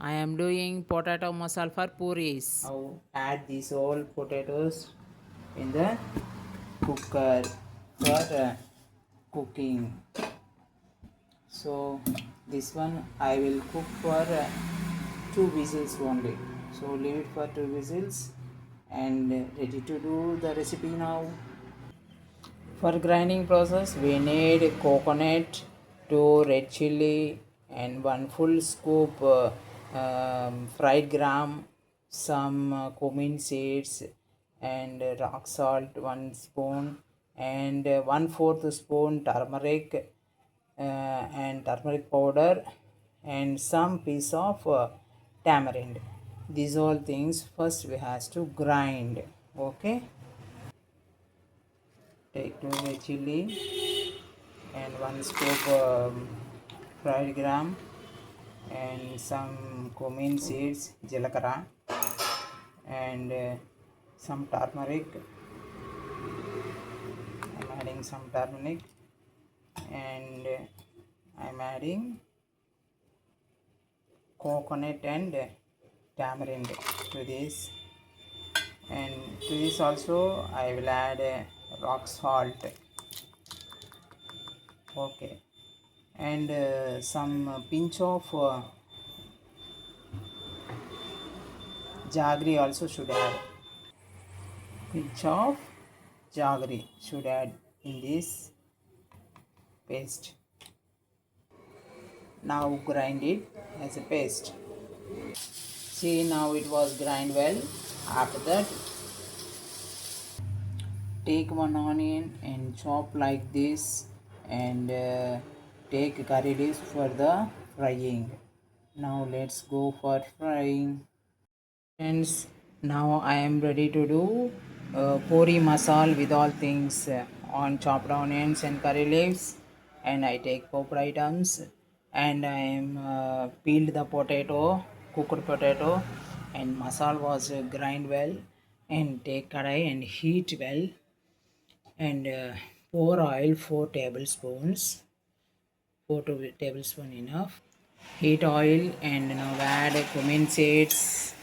I am doing potato masala for puris. Now add these all potatoes in the cooker for cooking. So this one I will cook for 2 whistles only. So leave it for 2 whistles and ready to do the recipe now. For grinding process, we need coconut, 2 red chilli, and 1 full scoop fried gram, some cumin seeds, and rock salt 1 spoon, and 1/4 spoon turmeric and turmeric powder, and some piece of tamarind. These all things first we has to grind. Okay, take 2 red chilli and 1 scoop fried gram and some cumin seeds, jalakara, and some turmeric. I'm adding some turmeric and I'm adding coconut and tamarind to this, and to this also I will add rock salt. Okay, and some pinch of jaggery also should add. Pinch of jaggery should add in this paste. Now grind it as a paste. See, now it was grind well. After that, take 1 onion and chop like this, and take curry leaves for the frying. Now let's go for frying. Friends, now I am ready to do Poori Masala with all things on chopped onions and curry leaves, and I take cooked items, and I am peeled the potato, cooked potato, and masala was grind well, and take kadai and heat well, and pour oil 4 tablespoons, 4 tablespoon enough. Heat oil and now add cumin seeds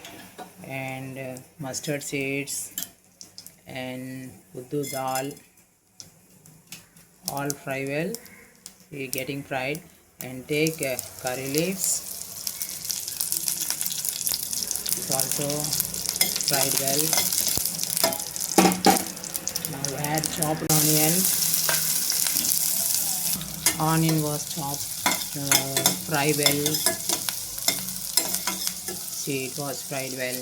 and mustard seeds and uddu dal, all fry well. Getting fried, and take curry leaves. It's also fried well. Now add chopped onion. Onion was chopped, fry well. See, it was fried well.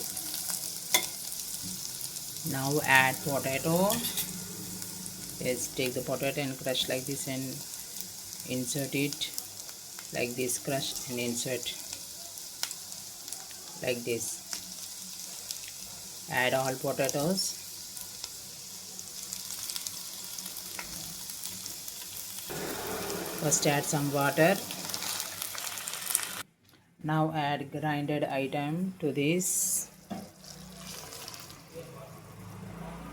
Now add potato. Yes, take the potato and crush like this and insert it like this. Crush and insert like this. Add all potatoes. First add some water. Now add grinded item to this.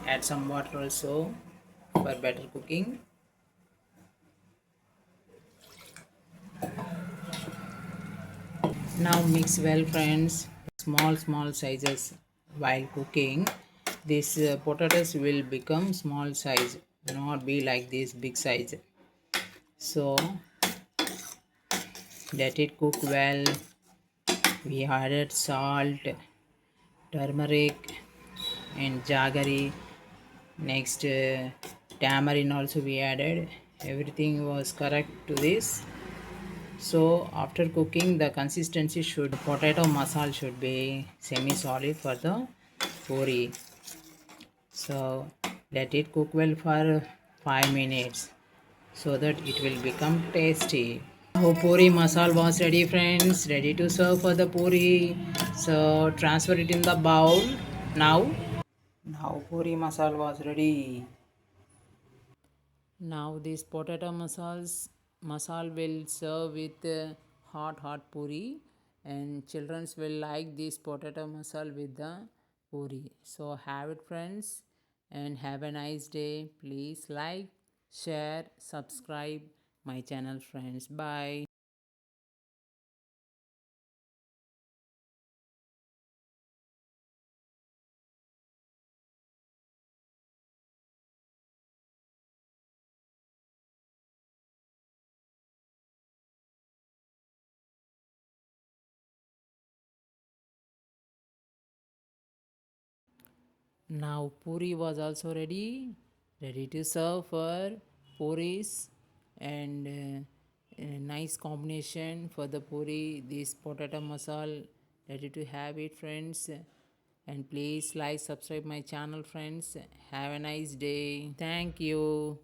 Add some water also for better cooking. Now mix well, friends. Small sizes while cooking. These potatoes will become small size, not be like this big size. So let it cook well. We added salt, turmeric, and jaggery. Next, tamarind also we added. Everything was correct to this. So after cooking, the consistency should potato masala should be semi-solid for the puri. So let it cook well for 5 minutes so that it will become tasty. Now puri masala was ready, friends. Ready to serve for the puri. So transfer it in the bowl now. Now puri masala was ready. Now this potato masala will serve with hot puri, and children will like this potato masala with the puri. So have it, friends, and have a nice day. Please like, share, subscribe my channel, friends. Bye. Now puri was also ready to serve for puris, and a nice combination for the puri. This potato masal, ready to have it, friends. And please like, subscribe my channel, friends. Have a nice day. Thank you.